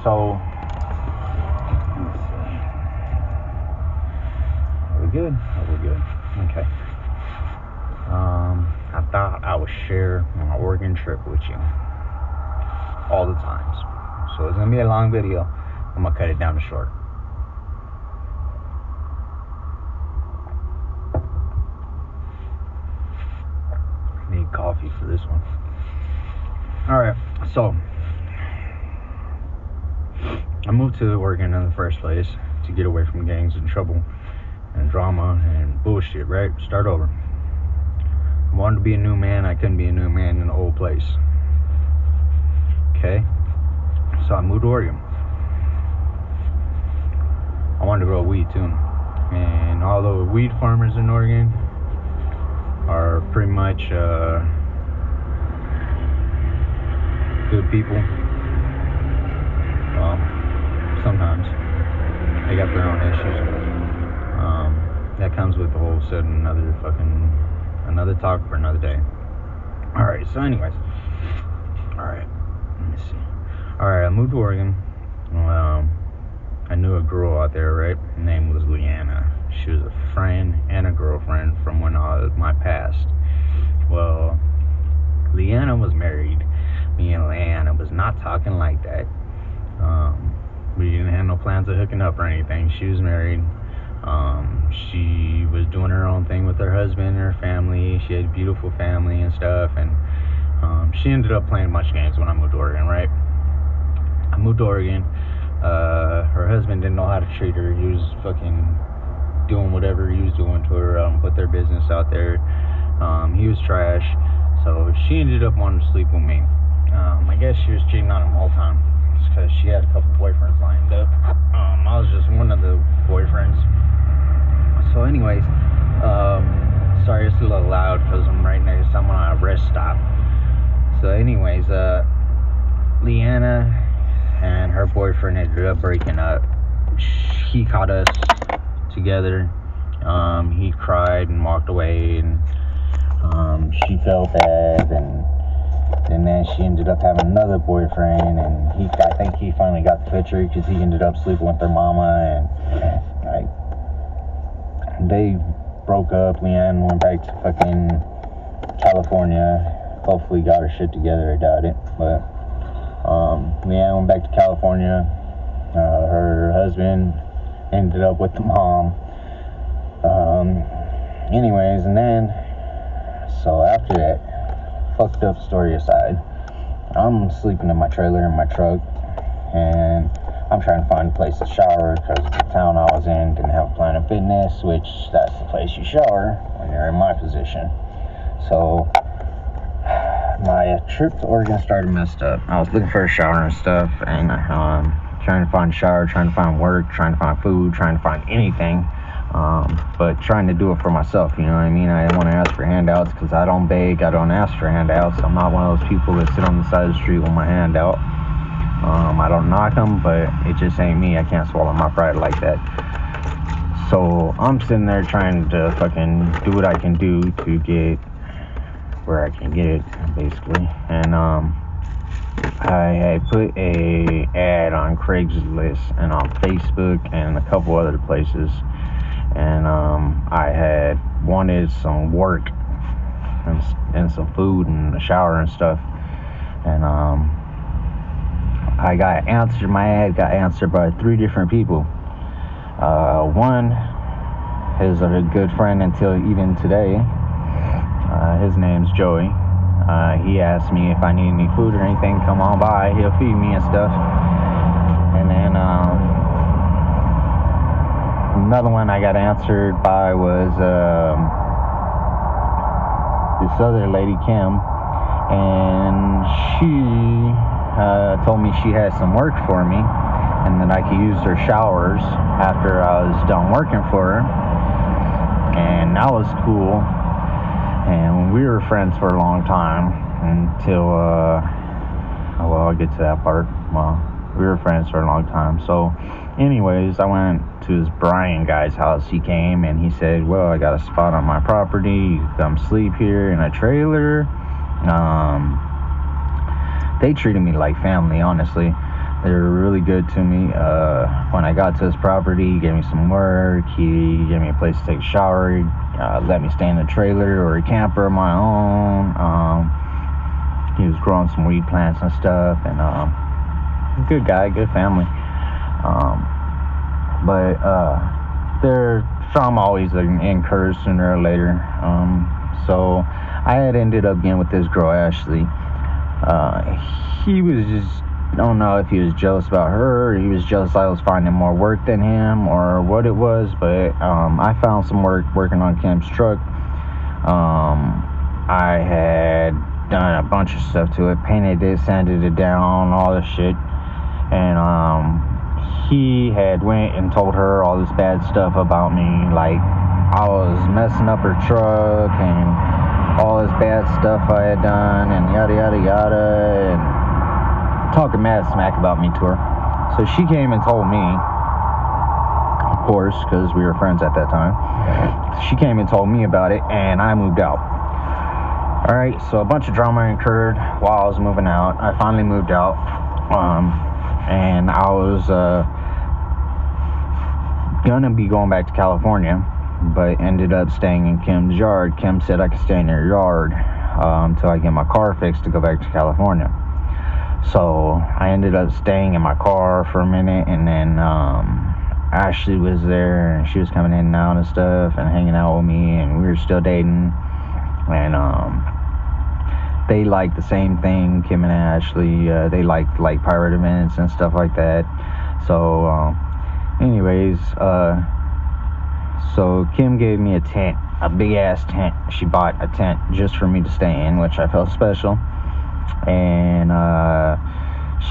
So, let's see. Are we good? Oh, we're good. Okay. I thought I would share my Oregon trip with you all the times. So it's gonna be a long video. I'm gonna cut it down to short. I need coffee for this one. Alright, so I moved to Oregon in the first place to get away from gangs and trouble and drama and bullshit, right? Start over. I wanted to be a new man. I couldn't be a new man in the old place. Okay? So I moved to Oregon. I wanted to grow weed too. And all the weed farmers in Oregon are pretty much good people. Well, sometimes they got their own issues. That comes with the whole set another talk for another day. Alright, so anyways. Alright, let me see. Alright, I moved to Oregon. I knew a girl out there, right? Her name was Leanna. She was a friend and a girlfriend from when I was my past. Well, Leanna was married. Me and Leanna was not talking like that. We didn't have no plans of hooking up or anything. She was married. She was doing her own thing with her husband and her family. She had a beautiful family and stuff. And she ended up playing a bunch of games when I moved to Oregon, right? I moved to Oregon. Her husband didn't know how to treat her. He was fucking doing whatever he was doing to her, put their business out there. He was trash. So she ended up wanting to sleep with me. I guess she was cheating on him the whole time because she had a couple boyfriends lined up. I was just one of the boyfriends. So anyways, sorry it's a little loud because I'm right next to someone on a rest stop. So anyways, Leanna and her boyfriend ended up breaking up. He caught us together. He cried and walked away, and she felt bad, and then she ended up having another boyfriend, and I think he finally got the picture because he ended up sleeping with her mama, and they broke up. Leanne went back to fucking California. Hopefully got her shit together. I doubt it, but Leanne went back to California. Her husband ended up with the mom. Anyways, and then so after that, fucked up story aside, I'm sleeping in my trailer in my truck, and I'm trying to find a place to shower because the town I was in didn't have a Planet Fitness, which that's the place you shower when you're in my position. So my trip to Oregon started messed up. I was looking for a shower and stuff, and trying to find a shower, trying to find work, trying to find food, trying to find anything, but trying to do it for myself, you know what I mean? I didn't want to ask for handouts because I don't beg, I don't ask for handouts. I'm not one of those people that sit on the side of the street with my hand out. I don't knock them, but it just ain't me. I can't swallow my pride like that. So I'm sitting there trying to fucking do what I can do to get where I can get it, basically. And I had put a ad on Craigslist and on Facebook and a couple other places, and I had wanted some work and some food and a shower and stuff, and I got answered. My ad got answered by 3 different people. One is a good friend until even today. His name's Joey. He asked me if I need any food or anything, come on by, he'll feed me and stuff. And then another one I got answered by was this other lady, Kim, and she told me she had some work for me and that I could use her showers after I was done working for her, and that was cool. And we were friends for a long time until well, I'll get to that part. Well, we were friends for a long time. So anyways, I went to this Brian guy's house. He came and he said, well, I got a spot on my property, you can come sleep here in a trailer. They treated me like family, honestly. They were really good to me. When I got to his property, he gave me some work. He gave me a place to take a shower. Let me stay in a trailer or a camper of my own. He was growing some weed plants and stuff, and good guy, good family. But their trauma always incurs sooner or later. So I had ended up getting with this girl, Ashley. He was just, I don't know if he was jealous about her, or he was jealous I was finding more work than him, or what it was, but I found some work working on Kim's truck. I had done a bunch of stuff to it, painted it, sanded it down, all this shit, and he had went and told her all this bad stuff about me, like I was messing up her truck and all this bad stuff I had done, and yada yada yada, and talking mad smack about me to her. So she came and told me, of course, because we were friends at that time. She came and told me about it, and I moved out. Alright, so a bunch of drama occurred while I was moving out. I finally moved out, and I was gonna be going back to California, but ended up staying in Kim's yard. Kim said I could stay in her yard until I get my car fixed to go back to California. So I ended up staying in my car for a minute, and then Ashley was there, and she was coming in and out and stuff and hanging out with me, and we were still dating. And they liked the same thing, Kim and Ashley. They liked pirate events and stuff like that. So anyways, so Kim gave me a tent, a big ass tent. She bought a tent just for me to stay in, which I felt special. And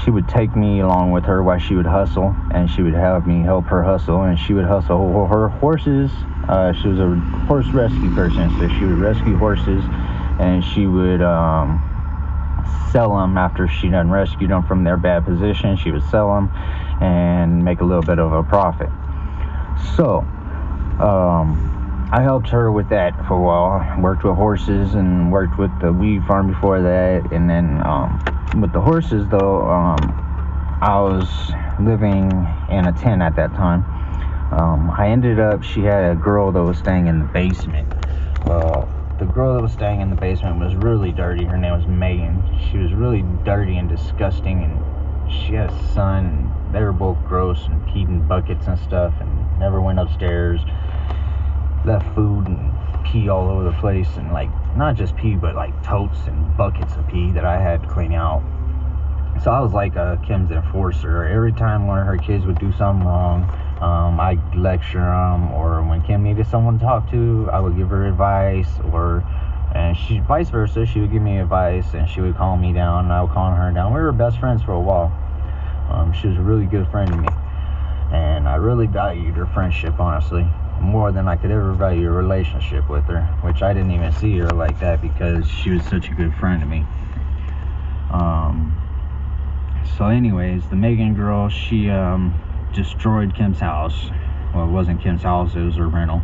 she would take me along with her while she would hustle, and she would have me help her hustle, and she would hustle her horses. She was a horse rescue person, so she would rescue horses, and she would sell them after she done rescued them from their bad position. She would sell them and make a little bit of a profit. So I helped her with that for a while. Worked with horses and worked with the weed farm before that. And then with the horses, though, I was living in a tent at that time. I ended up, she had a girl that was staying in the basement. Well, the girl that was staying in the basement was really dirty. Her name was Megan. She was really dirty and disgusting, and she had a son, and they were both gross and peed in buckets and stuff, and never went upstairs. Left food and pee all over the place, and not just pee, but totes and buckets of pee that I had to clean out. So I was like Kim's enforcer. Every time one of her kids would do something wrong, I'd lecture them, or when Kim needed someone to talk to, I would give her advice, and she vice versa. She would give me advice, and she would calm me down, and I would calm her down. We were best friends for a while. She was a really good friend to me, and I really valued her friendship, honestly, more than I could ever value a relationship with her, which I didn't even see her like that because she was such a good friend to me. So anyways, the Megan girl, she destroyed Kim's house. Well, it wasn't Kim's house, it was her rental.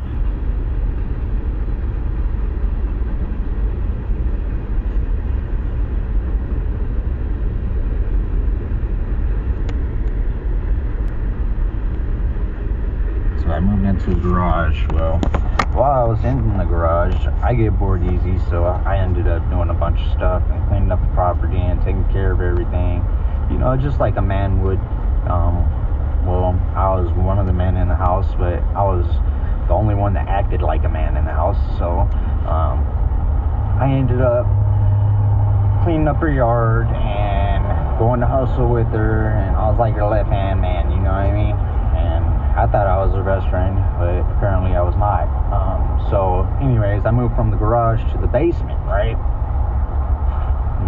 So I moved into the garage. Well, while I was in the garage, I get bored easy, so I ended up doing a bunch of stuff and cleaning up the property and taking care of everything, you know, just like a man would. Well, I was one of the men in the house, but I was the only one that acted like a man in the house. So I ended up cleaning up her yard and going to hustle with her, and I was like her left hand man, you know what I mean? And I thought I was her best friend, but apparently I was not. So anyways, I moved from the garage to the basement, right?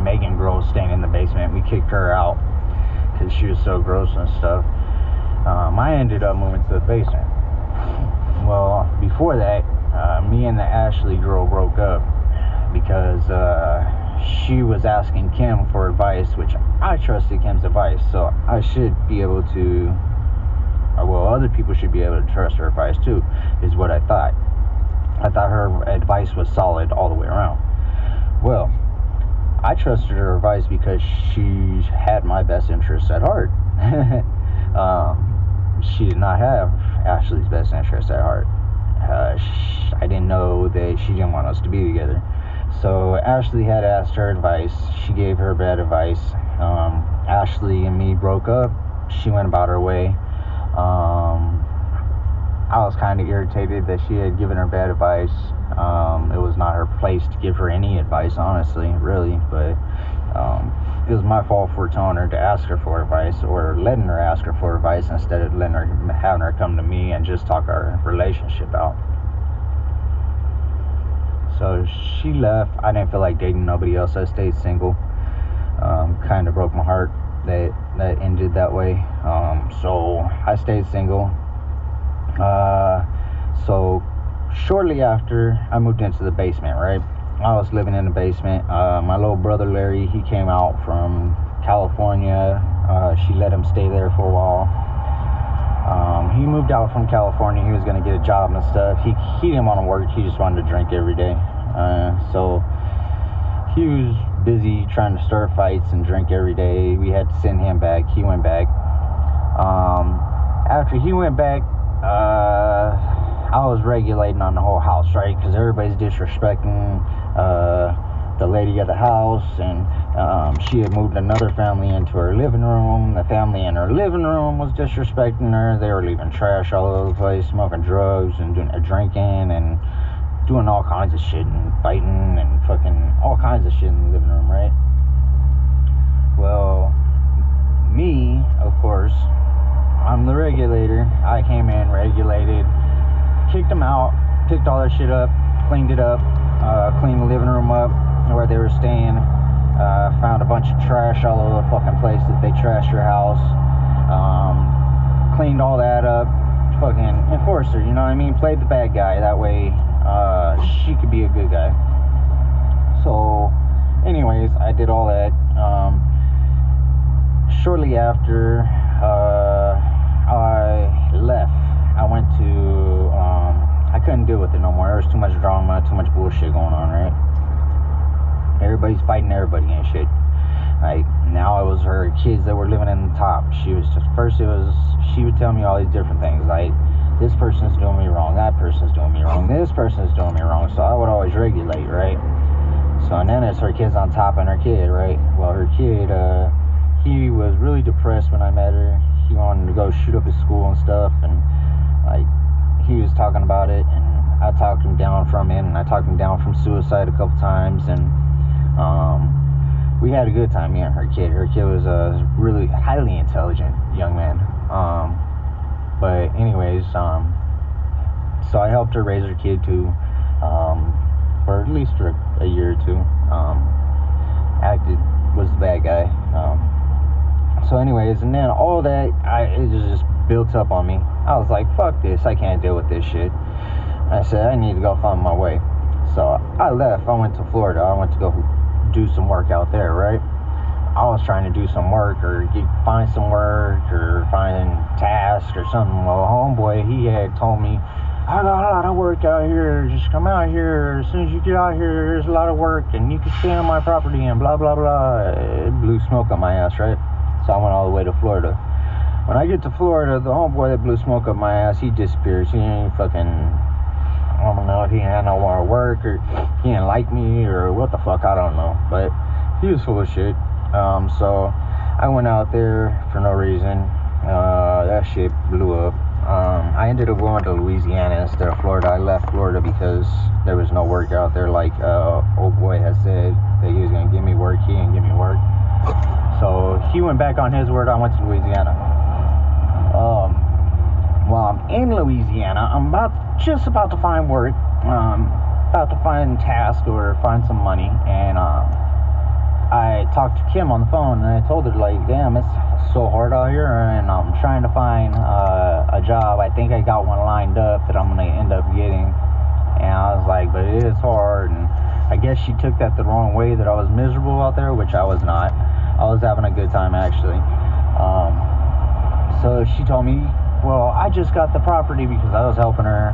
Megan girl was staying in the basement. We kicked her out because she was so gross and stuff. I ended up moving to the basement. Well, before that, me and the Ashley girl broke up because she was asking Kim for advice, which I trusted Kim's advice, so I should be able to, well, other people should be able to trust her advice too, is what I thought. I thought her advice was solid all the way around. Well, I trusted her advice because she had my best interests at heart. She did not have Ashley's best interests at heart. I didn't know that she didn't want us to be together. So Ashley had asked her advice. She gave her bad advice. Ashley and me broke up. She went about her way. I was kind of irritated that she had given her bad advice. It was not her place to give her any advice, honestly, really. But it was my fault for telling her to ask her for advice, or letting her ask her for advice instead of having her come to me and just talk our relationship out. So she left. I didn't feel like dating nobody else. I stayed single. Kind of broke my heart that ended that way. So I stayed single. So shortly after, I moved into the basement, right? I was living in the basement. My little brother Larry, he came out from California. She let him stay there for a while. He moved out from California. He was going to get a job and stuff. He didn't want to work. He just wanted to drink every day. So he was busy trying to start fights and drink every day. We had to send him back. He went back. After he went back, I was regulating on the whole house, right? Because everybody's disrespecting the lady at the house, and she had moved another family into her living room. The family in her living room was disrespecting her. They were leaving trash all over the place, smoking drugs and drinking and doing all kinds of shit and fighting and fucking all kinds of shit in the living room, right? Well, me, of course, I'm the regulator. I came in, regulated, kicked them out, picked all that shit up, cleaned it up, cleaned the living room up where they were staying, found a bunch of trash all over the fucking place that they trashed your house, cleaned all that up, fucking enforcer, you know what I mean? Played the bad guy, that way she could be a good guy. So anyways, I did all that. Shortly after I left, I went to I couldn't deal with it no more. There was too much drama, too much bullshit going on, right? Everybody's fighting everybody and shit. Like, now it was her kids that were living in the top. She would tell me all these different things, like, this person's doing me wrong, that person's doing me wrong, this person's doing me wrong. So I would always regulate, right? So, and then it's her kids on top and her kid, right? Well, her kid, he was really depressed when I met her. He wanted to go shoot up his school and stuff, and like, he was talking about it, and I talked him down from it, and I talked him down from suicide a couple times, and we had a good time, me and her kid. Her kid was a really highly intelligent young man. But anyways, so I helped her raise her kid too, for at least for a year or two. Was the bad guy. So anyways, and then all that, it just built up on me. I was like, fuck this, I can't deal with this shit. I said, I need to go find my way. So I left. I went to Florida. I went to go do some work out there, right? I was trying to do some work, or find some work, or find tasks or something. Well, homeboy, he had told me, I got a lot of work out here, just come out here. As soon as you get out here, there's a lot of work, and you can stay on my property and blah blah blah. It blew smoke on my ass, right? So I went all the way to Florida. When I get to Florida, the homeboy that blew smoke up my ass, he disappears. He ain't fucking, I don't know if he had no more work, or he didn't like me, or what the fuck, I don't know. But he was full of shit. So I went out there for no reason. That shit blew up. I ended up going to Louisiana instead of Florida. I left Florida because there was no work out there. Like old boy had said that he was gonna give me work. He didn't give me work. So he went back on his word. I went to Louisiana. While I'm in Louisiana, I'm just about to find work. About to find a task or find some money, and I talked to Kim on the phone, and I told her, like, damn, it's so hard out here, and I'm trying to find a job. I think I got one lined up that I'm gonna end up getting. And I was like, but it is hard. And I guess she took that the wrong way, that I was miserable out there, which I was not. I was having a good time, actually. So she told me, well, I just got the property, because I was helping her.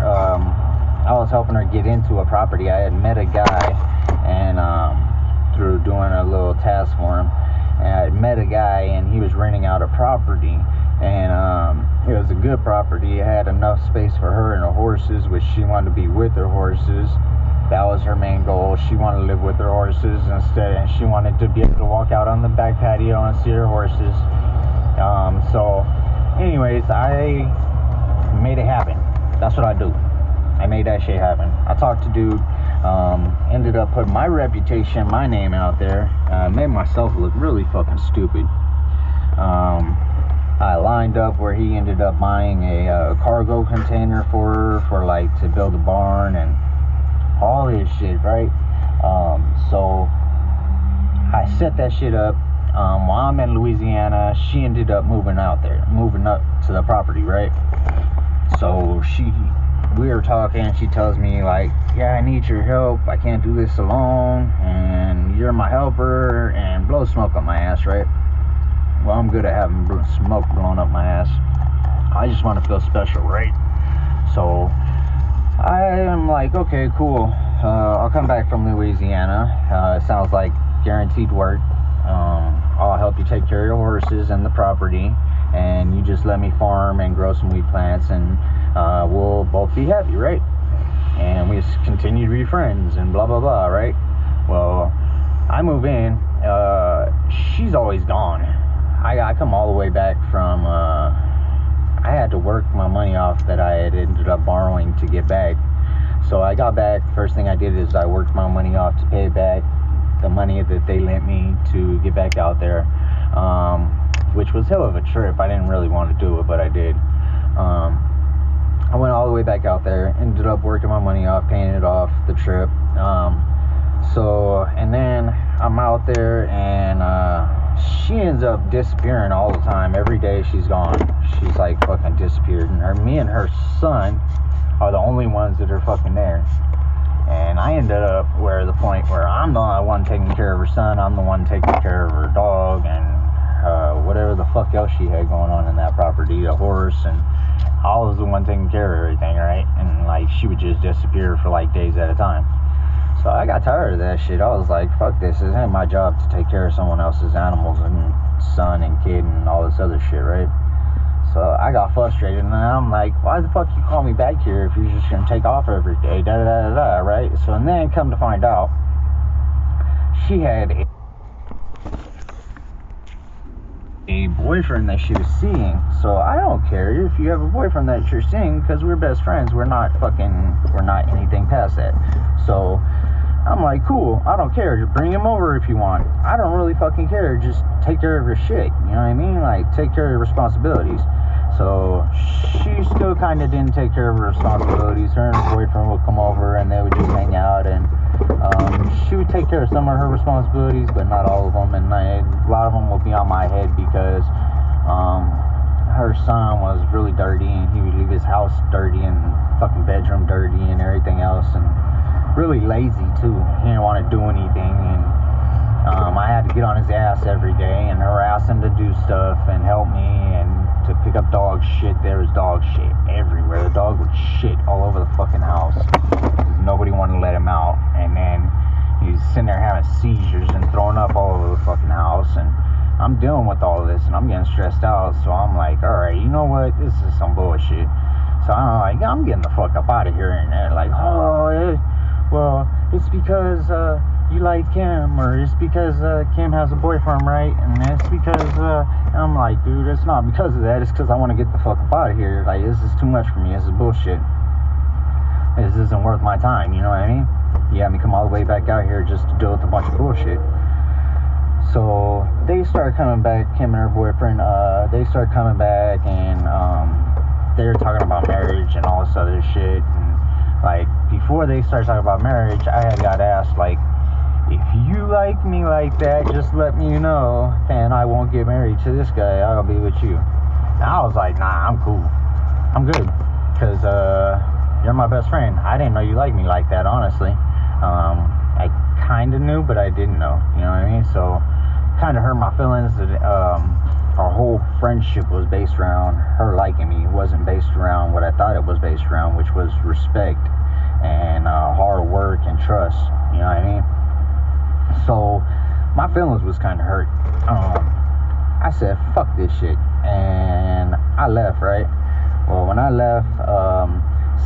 I was helping her get into a property. I had met a guy, and through doing a little task for him, and I met a guy, and he was renting out a property, and it was a good property. It had enough space for her and her horses, which she wanted to be with her horses. That was her main goal. She wanted to live with her horses instead, and she wanted to be able to walk out on the back patio and see her horses. So anyways, I made it happen. That's what I do. I made that shit happen. I talked to dude, ended up putting my reputation, my name out there, made myself look really fucking stupid. I lined up where he ended up buying a cargo container for like to build a barn and all this shit, right? So I set that shit up. While I'm in Louisiana, she ended up moving up to the property, right? So we were talking, she tells me like, yeah, I need your help, I can't do this alone, and you're my helper, and blow smoke up my ass, right? Well, I'm good at having smoke blown up my ass. I just want to feel special, right? So I am like, okay, cool, I'll come back from Louisiana. It sounds like guaranteed work. I'll help you take care of your horses and the property, and you just let me farm and grow some weed plants, and we'll both be happy, right? And we just continue to be friends and blah blah blah, right? Well, I move in, she's always gone. I come all the way back from I had to work my money off that I had ended up borrowing to get back. So I got back, first thing I did is I worked my money off to pay back the money that they lent me to get back out there, which was hell of a trip. I didn't really want to do it, but I did. I went all the way back out there, ended up working my money off, paying it off the trip. And then I'm out there, and she ends up disappearing all the time. Every day she's gone. She's like fucking disappeared, and me and her son are the only ones that are fucking there. And I ended up the point where I'm the one taking care of her son, I'm the one taking care of her dog, and whatever the fuck else she had going on in that property, a horse, and I was the one taking care of everything, right? And like, she would just disappear for like days at a time. So I got tired of that shit. I was like, fuck this, it ain't my job to take care of someone else's animals and son and kid and all this other shit, right? So I got frustrated, and I'm like, why the fuck you call me back here if you're just gonna take off every day, da-da-da-da-da, right? So, and then come to find out, she had a boyfriend that she was seeing. So I don't care if you have a boyfriend that you're seeing, because we're best friends. We're not anything past that. So I'm like, cool, I don't care, just bring him over if you want. I don't really fucking care, just take care of your shit, you know what I mean? Like, take care of your responsibilities. So she still kind of didn't take care of her responsibilities. Her and her boyfriend would come over, and they would just hang out, and she would take care of some of her responsibilities, but not all of them. And a lot of them would be on my head, because her son was really dirty, and he would leave his house dirty and fucking bedroom dirty and everything else, and really lazy too. He didn't want to do anything, and I had to get on his ass every day and harass him to do stuff and help me and to pick up dog shit. There was dog shit everywhere. The dog would shit all over the fucking house because nobody wanted to let him out, and then he's sitting there having seizures and throwing up all over the fucking house, and I'm dealing with all of this, and I'm getting stressed out. So I'm like, alright, you know what, this is some bullshit. So I'm like, I'm getting the fuck up out of here. And they're like, well, it's because you like Kim, or it's because Kim has a boyfriend, right? And it's because and I'm like, dude, it's not because of that. It's because I want to get the fuck up out of here. Like, this is too much for me. This is bullshit. This isn't worth my time, you know what I mean? You had me come all the way back out here just to deal with a bunch of bullshit. So they start coming back, Kim and her boyfriend, they start coming back, and they're talking about marriage and all this other shit. And like, before they started talking about marriage, I had got asked, like, if you like me like that, just let me know, and I won't get married to this guy. I'll be with you. And I was like, nah, I'm cool. I'm good, because you're my best friend. I didn't know you liked me like that, honestly. I kind of knew, but I didn't know, you know what I mean? So kind of hurt my feelings that our whole friendship was based around her liking me. It wasn't based around what I thought it was based around, which was respect and hard work and trust, you know what I mean? So my feelings was kind of hurt. I said, fuck this shit. And I left, right? Well, when I left,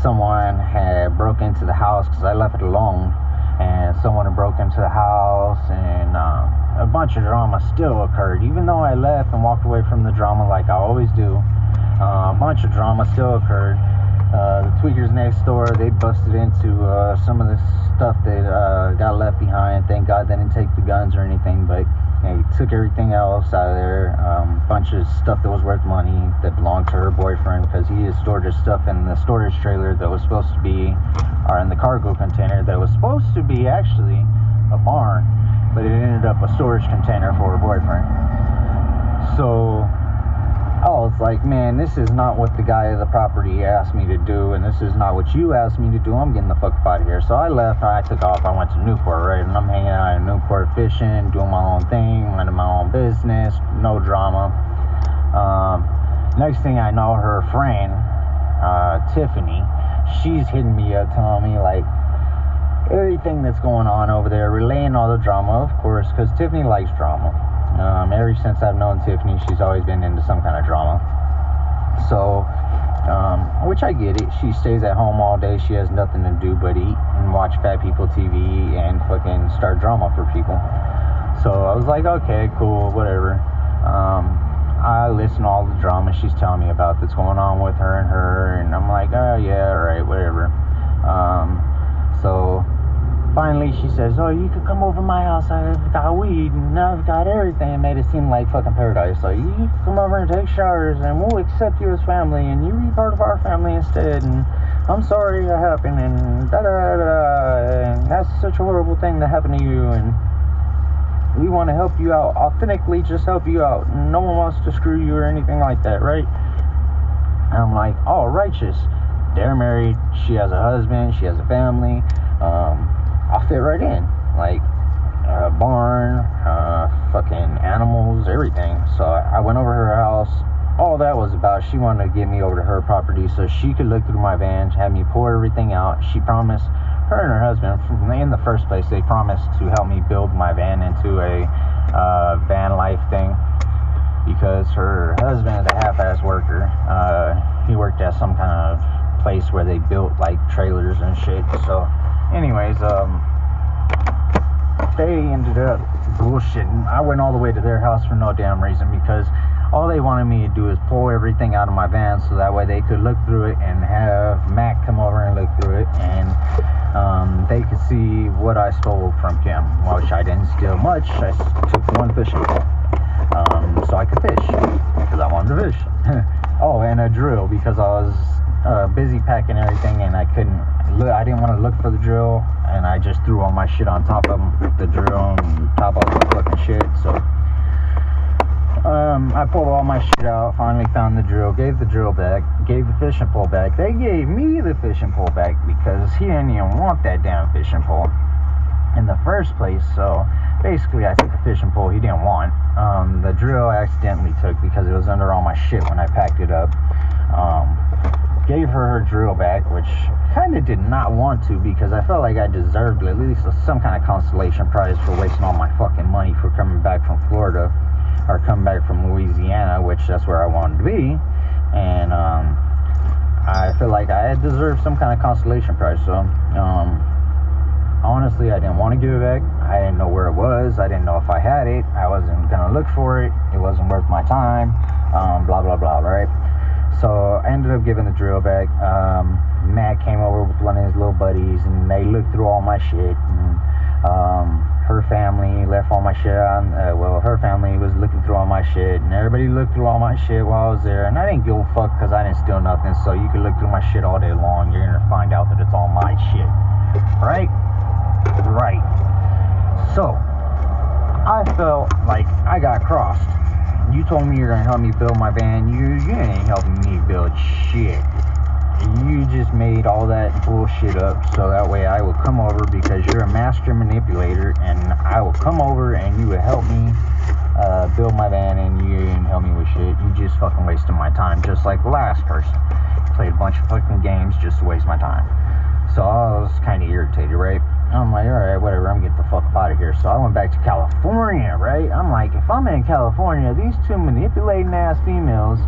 someone had broke into the house because I left it alone. And someone had broke into the house, and a bunch of drama still occurred. Even though I left and walked away from the drama like I always do, a bunch of drama still occurred. The tweakers next door, they busted into some of the stuff that got left behind. Thank God they didn't take the guns or anything, but they took everything else out of there. A bunch of stuff that was worth money that belonged to her boyfriend, because he had stored his stuff in the storage trailer that was supposed to be, or in the cargo container that was supposed to be actually a barn, but it ended up a storage container for her boyfriend. So I was like, man, this is not what the guy of the property asked me to do, and this is not what you asked me to do. I'm getting the fuck up out of here. So I left, I took off, I went to Newport, right? And I'm hanging out in Newport fishing, doing my own thing, minding my own business, no drama. Next thing I know, her friend, Tiffany, she's hitting me up, telling me, like, everything that's going on over there, relaying all the drama, of course, because Tiffany likes drama. Ever since I've known Tiffany, she's always been into some kind of drama. So, which I get it. She stays at home all day. She has nothing to do but eat and watch Fat People TV and fucking start drama for people. So I was like, okay, cool, whatever. I listen to all the drama she's telling me about that's going on with her, and I'm like, oh yeah, alright, whatever. So finally she says, oh, you could come over to my house, I've got weed and I've got everything. It made it seem like fucking paradise. So you can come over and take showers and we'll accept you as family and you be part of our family instead, and I'm sorry that happened, and and that's such a horrible thing to happen to you, and we want to help you out, authentically just help you out. No one wants to screw you or anything like that, right? And I'm like, oh, righteous. They're married, she has a husband, she has a family. I'll fit right in. Like, a barn, fucking animals, everything. So I went over to her house. All that was about, she wanted to get me over to her property so she could look through my van, have me pour everything out. She promised, her and her husband, in the first place, they promised to help me build my van into a van life thing, because her husband is a half-ass worker. He worked at some kind of place where they built like trailers and shit. So anyways, they ended up bullshitting. I went all the way to their house for no damn reason, because all they wanted me to do is pull everything out of my van so that way they could look through it and have Mac come over and look through it, and they could see what I stole from Kim, which I didn't steal much. I took one fishing pole, so I could fish, because I wanted to fish. Oh, and a drill, because I was busy packing everything and I didn't want to look for the drill, and I just threw all my shit on top of the drill and top of the fucking shit. So I pulled all my shit out, finally found the drill, gave the drill back, gave the fishing pole back. They gave me the fishing pole back because he didn't even want that damn fishing pole in the first place. So basically I took the fishing pole he didn't want. The drill I accidentally took because it was under all my shit when I packed it up. Gave her drill back, which kind of did not want to, because I felt like I deserved at least some kind of consolation prize for wasting all my fucking money for coming back from Florida, or coming back from Louisiana, which that's where I wanted to be. And I feel like I had deserved some kind of consolation prize. So honestly, I didn't want to give it back. I didn't know where it was. I didn't know if I had it. I wasn't gonna look for it. It wasn't worth my time. Blah blah blah, right? So I ended up giving the drill back. Matt came over with one of his little buddies, and they looked through all my shit. And her family left all my shit on. Her family was looking through all my shit, and everybody looked through all my shit while I was there. And I didn't give a fuck, because I didn't steal nothing. So you can look through my shit all day long. You're gonna find out that it's all my shit, right? Right. So I felt like I got crossed. You told me you're gonna help me build my van. You ain't helping me build shit. You just made all that bullshit up so that way I will come over, because you're a master manipulator, and I will come over and you would help me build my van, and you didn't help me with shit. You just fucking wasted my time, just like the last person. Played a bunch of fucking games just to waste my time. So I was kind of irritated, right? I'm like, all right, whatever, I'm getting the fuck out of here. So I went back to California, right? I'm like, if I'm in California, these two manipulating ass females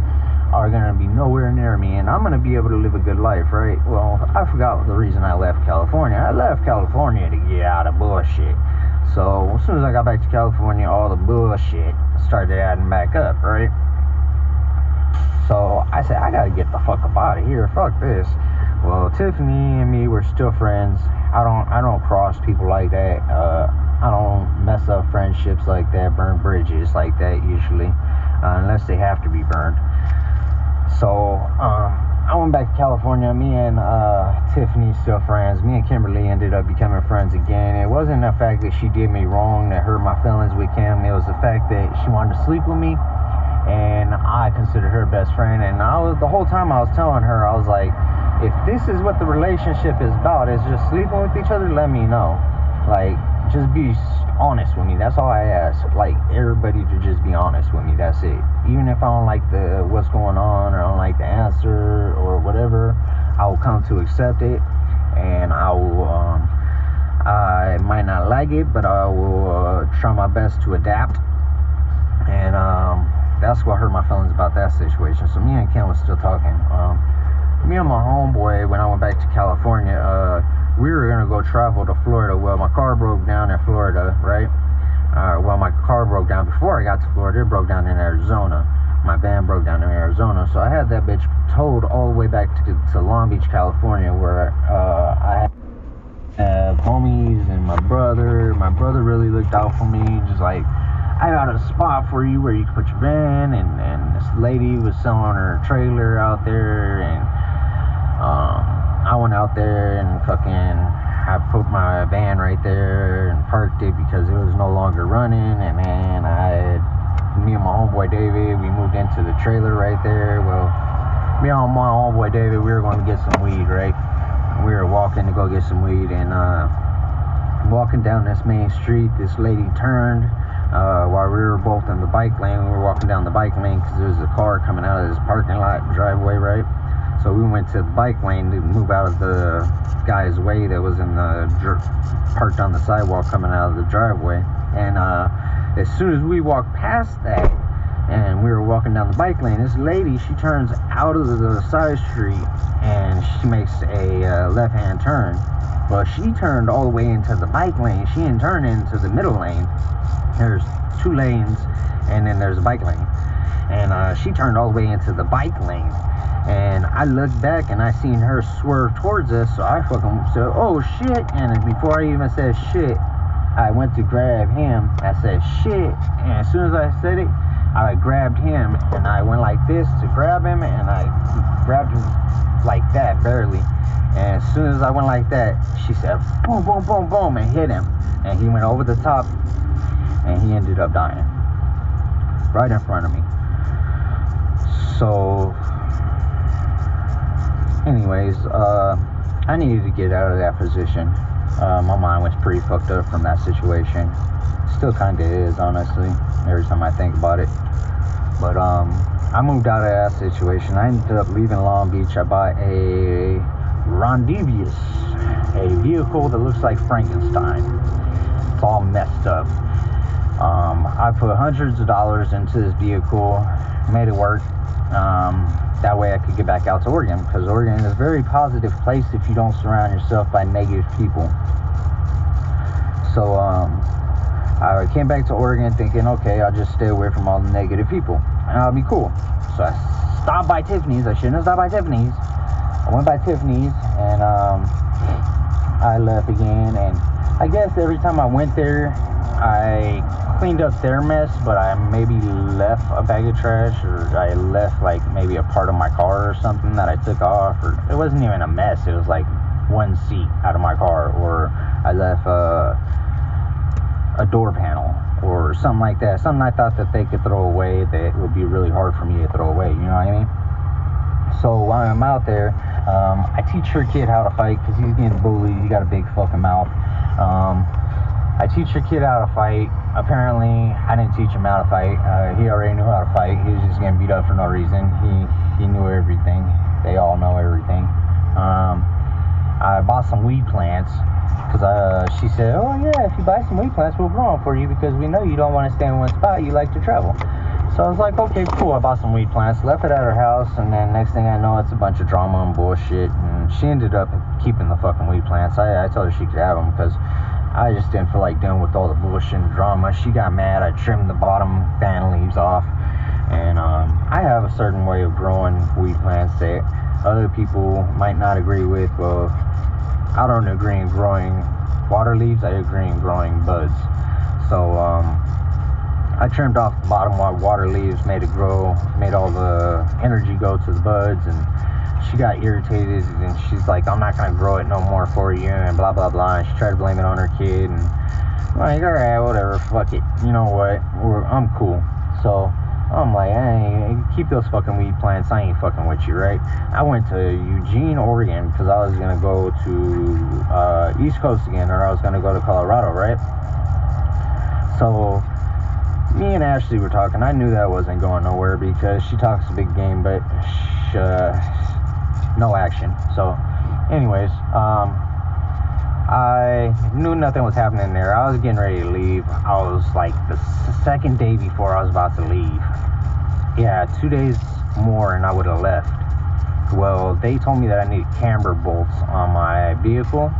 are gonna be nowhere near me, and I'm gonna be able to live a good life, right? Well, I forgot the reason I left California. I left California to get out of bullshit. So as soon as I got back to California, all the bullshit started adding back up, right? So I said, I gotta get the fuck up out of here. Fuck this. Well, Tiffany and me were still friends. I don't cross people like that. I don't mess up friendships like that, burn bridges like that usually, unless they have to be burned. So I went back to California. Me and Tiffany still friends. Me and Kimberly ended up becoming friends again. It wasn't the fact that she did me wrong that hurt my feelings with Kim. It was the fact that she wanted to sleep with me, and I considered her best friend. And the whole time I was telling her, I was like, if this is what the relationship is about, is just sleeping with each other, let me know. Like, just be honest with me. That's all I ask. Like, everybody to just be honest with me. That's it. Even if I don't like what's going on, or I don't like the answer or whatever, I will come to accept it, and I will I might not like it, but I will try my best to adapt. And that's what hurt my feelings about that situation. So me and Kim was still talking. Me and my homeboy, when I went back to California, we were gonna go travel to Florida. Well, my car broke down in Florida, right? Well, my car broke down before I got to Florida. It broke down in Arizona. My van broke down in Arizona, so I had that bitch towed all the way back to Long Beach, California, where I had homies and my brother. My brother really looked out for me, just like, I got a spot for you where you can put your van, and this lady was selling her trailer out there, and I went out there and I put my van right there and parked it because it was no longer running. And then me and my homeboy David, we moved into the trailer right there. Well, me and my homeboy David, we were going to get some weed, right? We were walking to go get some weed, and walking down this main street, this lady turned while we were both in the bike lane. We were walking down the bike lane because there was a car coming out of this parking lot driveway, right? So we went to the bike lane to move out of the guy's way that was parked on the sidewalk coming out of the driveway. And as soon as we walked past that and we were walking down the bike lane, this lady, she turns out of the side street and she makes a left-hand turn. Well, she turned all the way into the bike lane. She didn't turn into the middle lane. There's two lanes, and then there's a bike lane. And she turned all the way into the bike lane. And I looked back and I seen her swerve towards us, so I fucking said, oh shit. And before I even said shit, I went to grab him. I said shit, and as soon as I said it, I grabbed him and I went like this to grab him, and I grabbed him like that, barely. And as soon as I went like that, she said boom, boom, boom, boom, and hit him. And he went over the top and he ended up dying right in front of me. So anyways, I needed to get out of that position. My mind was pretty fucked up from that situation. Still kind of is, honestly, every time I think about it. But I moved out of that situation. I ended up leaving Long Beach. I bought a Rendezvous, a vehicle that looks like Frankenstein. It's all messed up. I put hundreds of dollars into this vehicle, made it work. That way I could get back out to Oregon, because Oregon is a very positive place if you don't surround yourself by negative people. So I came back to Oregon thinking, okay, I'll just stay away from all the negative people and I'll be cool. So I stopped by Tiffany's. I shouldn't have stopped by Tiffany's. I went by Tiffany's, and I left again. And I guess every time I went there, I cleaned up their mess, but I maybe left a bag of trash, or I left like maybe a part of my car or something that I took off, or it wasn't even a mess. It was like one seat out of my car, or I left a door panel or something like that. Something I thought that they could throw away that would be really hard for me to throw away, you know what I mean? So while I'm out there, I teach her kid how to fight because he's getting bullied. He got a big fucking mouth. I teach her kid how to fight. Apparently, I didn't teach him how to fight. He already knew how to fight. He was just getting beat up for no reason. He knew everything. They all know everything. I bought some weed plants, Because she said, oh yeah, if you buy some weed plants, we'll grow them for you because we know you don't want to stay in one spot, you like to travel. So I was like, okay, cool. I bought some weed plants, left it at her house, and then next thing I know, it's a bunch of drama and bullshit. And she ended up keeping the fucking weed plants. I told her she could have them because I just didn't feel like dealing with all the bullshit and drama. She got mad. I trimmed the bottom fan leaves off. And I have a certain way of growing weed plants that other people might not agree with. Well, I don't agree in growing water leaves. I agree in growing buds. So I trimmed off the bottom while water leaves made it grow, made all the energy go to the buds, and she got irritated and she's like, I'm not gonna grow it no more for you, and blah blah blah, and she tried to blame it on her kid, and I'm like, alright, whatever, fuck it, you know what, I'm cool. So I'm like, hey, keep those fucking weed plants, I ain't fucking with you, right? I went to Eugene, Oregon, because I was gonna go to East Coast again, or I was gonna go to Colorado, right? So me and Ashley were talking. I knew that wasn't going nowhere because she talks a big game, but no action. So anyways, I knew nothing was happening there. I was getting ready to leave. I was like the second day before I was about to leave. Yeah, 2 days more and I would have left. Well, they told me that I needed camber bolts on my vehicle.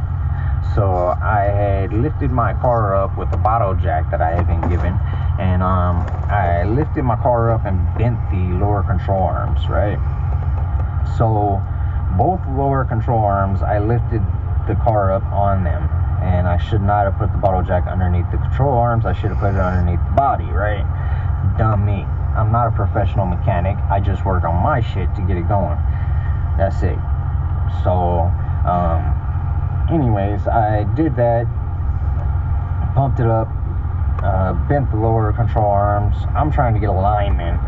So I had lifted my car up with a bottle jack that I had been given, and I lifted my car up and bent the lower control arms, right? So both lower control arms, I lifted the car up on them, and I should not have put the bottle jack underneath the control arms. I should have put it underneath the body, right? Dumb me. I'm not a professional mechanic. I just work on my shit to get it going. That's it. So anyways, I did that, pumped it up, bent the lower control arms. I'm trying to get alignment.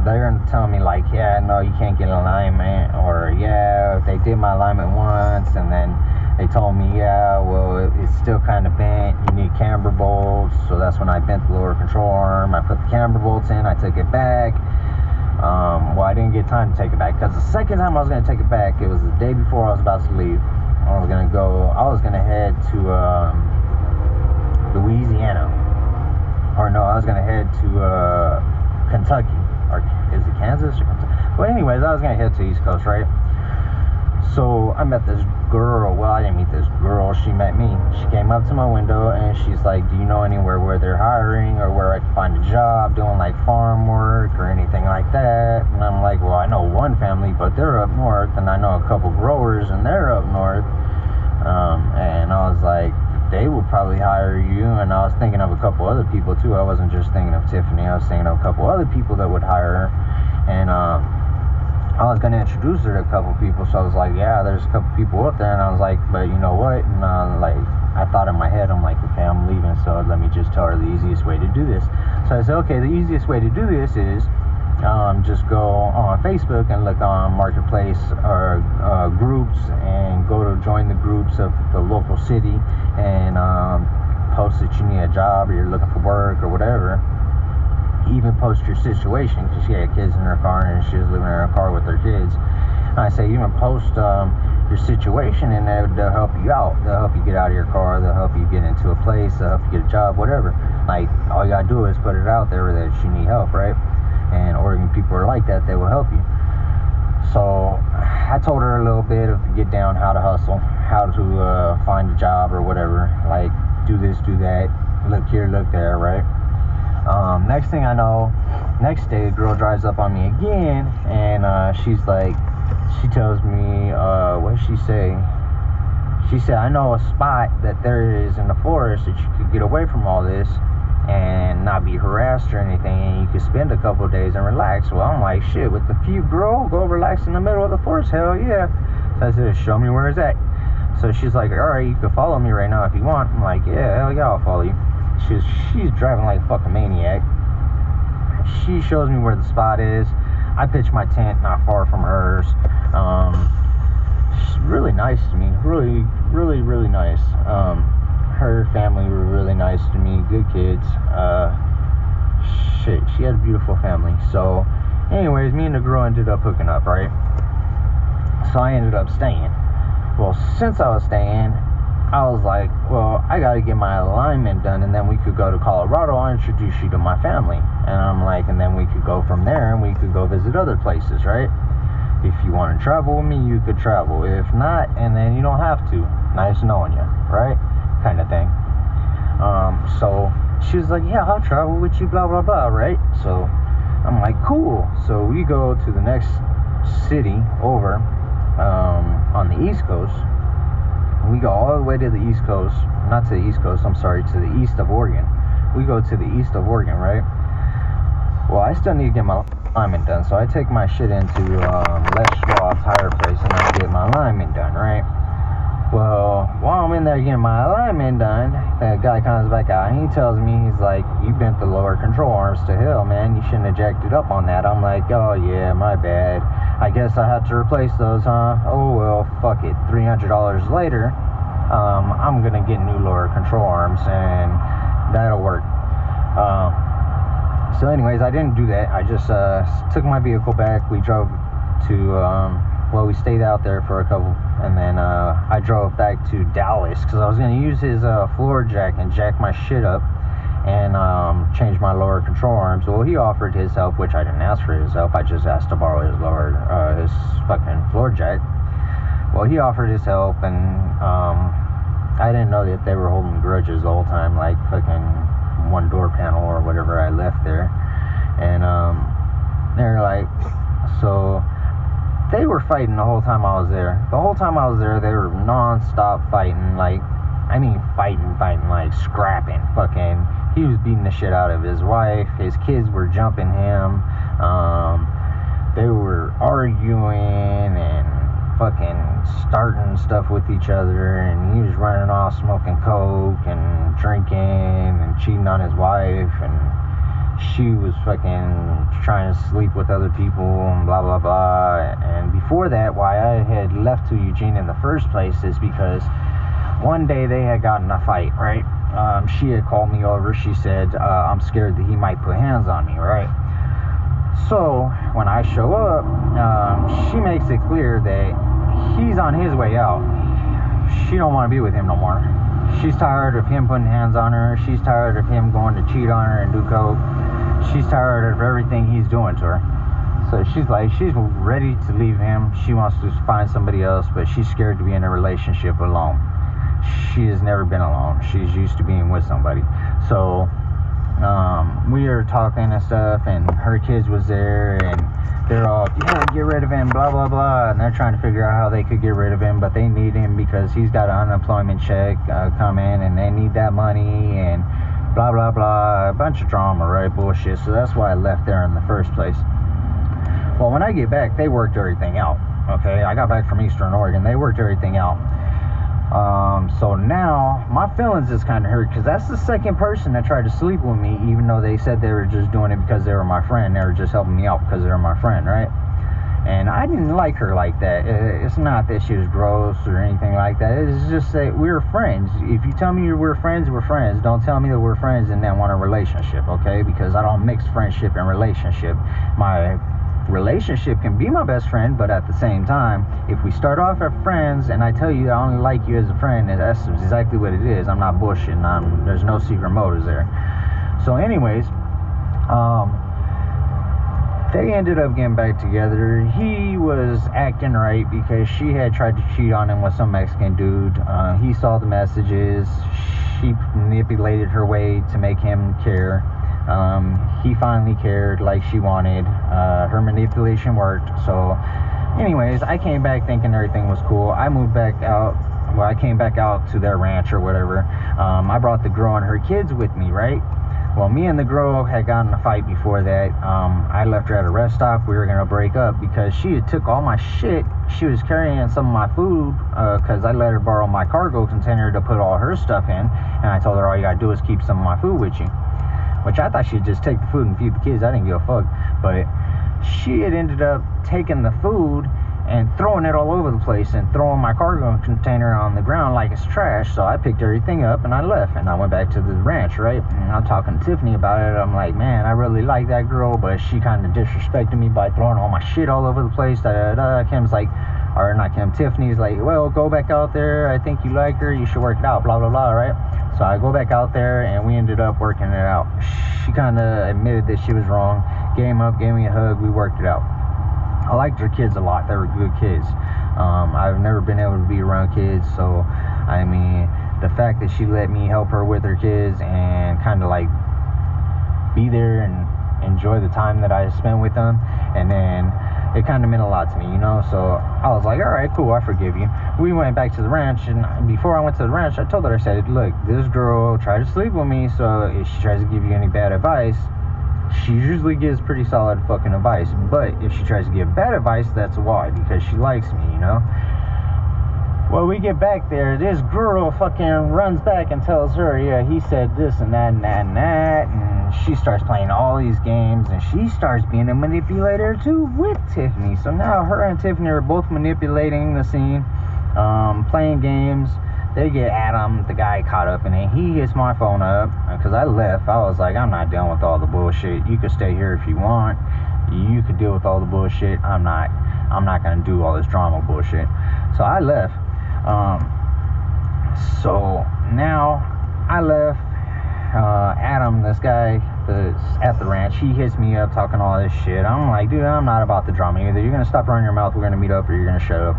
They're telling me like, yeah, no, you can't get alignment, or yeah, they did my alignment once, and then they told me, yeah, well, it's still kind of bent, you need camber bolts. So that's when I bent the lower control arm. I put the camber bolts in, I took it back. Well, I didn't get time to take it back because the second time I was going to take it back, it was the day before I was about to leave. I was going to head to Louisiana. Or no, I was going to head to Kentucky. Or is it Kansas or Kentucky? Well, anyways, I was going to head to East Coast, right? So I met this girl. Well, I didn't meet this girl. She met me. She came up to my window and she's like, do you know anywhere where they're hiring or where I can find a job doing like farm work or anything like that? And I'm like, well, I know one family, but they're up north, and I know a couple growers and they're up north. And I was like, they will probably hire you. And I was thinking of a couple other people too. I wasn't just thinking of Tiffany. I was thinking of a couple other people that would hire her. And I was going to introduce her to a couple people. So I was like, yeah, there's a couple people up there. And I was like, but you know what? And like, I thought in my head, I'm like, okay, I'm leaving, so let me just tell her the easiest way to do this. So I said, okay, the easiest way to do this is just go on Facebook and look on Marketplace or groups, and go to join the groups of the local city, and post that you need a job or you're looking for work or whatever. Even post your situation, because she had kids in her car and she was living in her car with her kids. And I say, even post your situation, and they'll help you out. They'll help you get out of your car. They'll help you get into a place. They'll help you get a job, whatever. Like, all you gotta do is put it out there that you need help, right? And Oregon people are like that. They will help you. So I told her a little bit of the get down, how to hustle, how to find a job or whatever. Like, do this, do that, look here, look there, right? Next thing I know, next day the girl drives up on me again, and she's like, she tells me, what did she say? She said, I know a spot that there is in the forest that you could get away from all this and not be harassed or anything, and you could spend a couple of days and relax. Well, I'm like, shit, with the few girl, go relax in the middle of the forest, hell yeah. So I said, show me where it's at. So she's like, alright, you can follow me right now if you want. I'm like, yeah, hell yeah, I'll follow you. She's driving like a fucking maniac. She shows me where the spot is. I pitch my tent not far from hers. She's really nice to me. Really, really, really nice. Her family were really nice to me. Good kids. Shit, she had a beautiful family. So, anyways, me and the girl ended up hooking up, right? So I ended up staying. Well, since I was staying, I was like, well, I gotta get my alignment done, and then we could go to Colorado. I'll introduce you to my family. And I'm like, and then we could go from there, and we could go visit other places, right? If you want to travel with me, you could travel. If not, and then you don't have to. Nice knowing you, right? Kind of thing. So she was like, yeah, I'll travel with you, blah, blah, blah, right? So I'm like, cool. So we go to the next city over on the East Coast. We go all the way to the East Coast. Not to the East Coast, I'm sorry, to the east of Oregon. We go to the east of Oregon, right? Well, I still need to get my alignment done, so I take my shit into Les Schwab tire place and I get my alignment done, right? Well, while I'm in there getting my alignment done, that guy comes back out and he tells me, he's like, you bent the lower control arms to hell, man. You shouldn't have jacked it up on that. I'm like, oh yeah, my bad. I guess I had to replace those, huh? Oh well, fuck it. $300 later, I'm gonna get new lower control arms and that'll work. So anyways, I didn't do that. I just took my vehicle back. We drove to, we stayed out there for a couple, and then I drove back to Dallas because I was going to use his floor jack and jack my shit up and change my lower control arms. Well, he offered his help, which I didn't ask for his help. I just asked to borrow his fucking floor jack. Well, he offered his help, and I didn't know that they were holding grudges the whole time, like fucking one door panel or whatever I left there. And they're like, so they were fighting the whole time I was there. The whole time I was there, they were non-stop fighting. Like, I mean fighting, like scrapping. Fucking, he was beating the shit out of his wife. His kids were jumping him. They were arguing and fucking starting stuff with each other, and he was running off smoking coke and drinking and cheating on his wife, and she was fucking trying to sleep with other people and blah blah blah. And before that, why I had left to Eugene in the first place is because one day they had gotten in a fight, right? She had called me over. She said, I'm scared that he might put hands on me, right? So when I show up, she makes it clear that he's on his way out. She don't want to be with him no more. She's tired of him putting hands on her. She's tired of him going to cheat on her and do coke. She's tired of everything he's doing to her. So she's like, she's ready to leave him. She wants to find somebody else, but she's scared to be in a relationship alone. She has never been alone. She's used to being with somebody. So we were talking and stuff, and her kids was there, and they're all, yeah, get rid of him, blah blah blah, and they're trying to figure out how they could get rid of him, but they need him because he's got an unemployment check coming, and they need that money, and blah blah blah, a bunch of drama, right? Bullshit. So that's why I left there in the first place. Well, when I get back, they worked everything out. Okay, I got back from Eastern Oregon. They worked everything out. So now my feelings is kind of hurt because that's the second person that tried to sleep with me, even though they said they were just doing it because they were my friend. They were just helping me out because they were my friend, right? And I didn't like her like that. It's not that she was gross or anything like that. It's just that we're friends. If you tell me we're friends, we're friends. Don't tell me that we're friends and then want a relationship, okay? Because I don't mix friendship and relationship. My relationship can be my best friend, but at the same time, if we start off as friends and I tell you I only like you as a friend, that's exactly what it is. I'm not bullshitting. There's no secret motives there. So anyways, they ended up getting back together. He was acting right because she had tried to cheat on him with some Mexican dude. He saw the messages. She manipulated her way to make him care. He finally cared like she wanted. Her manipulation worked. So anyways, I came back thinking everything was cool. I moved back out. Well, I came back out to their ranch or whatever. I brought the girl and her kids with me, right? Well, me and the girl had gotten in a fight before that. I left her at a rest stop. We were going to break up because she had took all my shit. She was carrying some of my food because I let her borrow my cargo container to put all her stuff in. And I told her all you got to do is keep some of my food with you. Which I thought she'd just take the food and feed the kids. I didn't give a fuck. But she had ended up taking the food and throwing it all over the place and throwing my cargo container on the ground like it's trash. So I picked everything up and I left. And I went back to the ranch, right? And I'm talking to Tiffany about it. I'm like, man, I really like that girl, but she kind of disrespected me by throwing all my shit all over the place. Kim's like, or not Kim, Tiffany's like, well, go back out there, I think you like her, you should work it out, blah blah blah, right? So I go back out there and we ended up working it out. She kind of admitted that she was wrong, came up, gave me a hug, we worked it out. I liked her kids a lot. They were good kids. I've never been able to be around kids, so I mean, the fact that she let me help her with her kids and kind of like be there and enjoy the time that I spent with them, and then it kind of meant a lot to me, you know. So I was like, all right, cool, I forgive you. We went back to the ranch, and before I went to the ranch, I told her, I said, look, this girl tried to sleep with me, so if she tries to give you any bad advice, she usually gives pretty solid fucking advice. But if she tries to give bad advice, that's why, because she likes me, you know. Well, we get back there, this girl fucking runs back and tells her, yeah, he said this and that and that and that, and she starts playing all these games, and she starts being a manipulator too with Tiffany. So now her and Tiffany are both manipulating the scene, playing games. They get Adam, the guy, caught up in it. He hits my phone up because I left. I was like, I'm not dealing with all the bullshit. You could stay here if you want. You could deal with all the bullshit. I'm not gonna do all this drama bullshit. So I left. So now I left. Adam, this guy that's at the ranch, he hits me up talking all this shit. I'm like, dude, I'm not about the drama. Either you're gonna stop running your mouth, we're gonna meet up, or you're gonna shut up.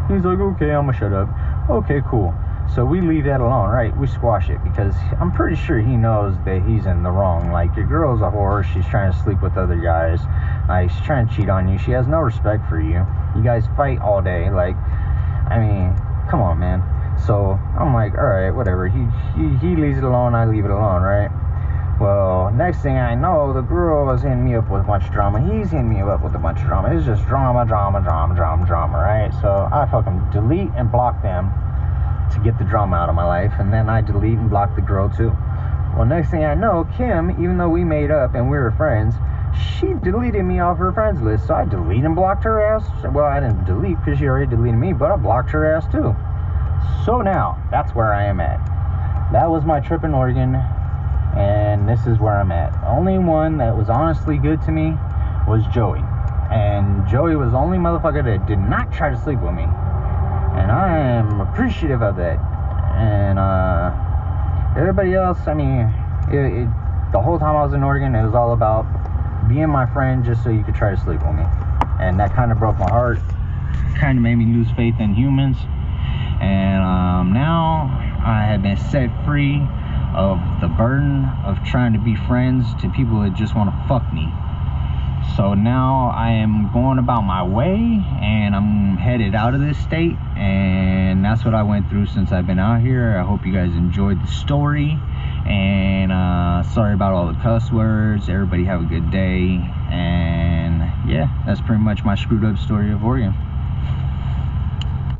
He's like, okay, I'm gonna shut up. Okay, cool. So we leave that alone, right? We squash it because I'm pretty sure he knows that he's in the wrong. Like, your girl's a whore. She's trying to sleep with other guys. Like, she's trying to cheat on you. She has no respect for you. You guys fight all day. Like, I mean, come on, man. So I'm like, all right, whatever. He leaves it alone. I leave it alone, right? Well, next thing I know, the girl was hitting me up with a bunch of drama. He's hitting me up with a bunch of drama. It's just drama, right? So I fucking delete and block them to get the drama out of my life, and then I delete and block the girl too. Well, next thing I know, Kim, even though we made up and we were friends, she deleted me off her friends list. So I deleted and blocked her ass. Well, I didn't delete because she already deleted me, but I blocked her ass too. So now that's where I am at. That was my trip in Oregon, and this is where I'm at. The only one that was honestly good to me was Joey, and Joey was the only motherfucker that did not try to sleep with me. And I am appreciative of that. And everybody else, I mean, the whole time I was in Oregon, it was all about being my friend just so you could try to sleep with me. And that kind of broke my heart. Kind of made me lose faith in humans. And now I have been set free of the burden of trying to be friends to people that just want to fuck me. So now I am going about my way, and I'm headed out of this state, and that's what I went through since I've been out here. I hope you guys enjoyed the story, and sorry about all the cuss words. Everybody have a good day, and yeah, that's pretty much my screwed up story of Oregon.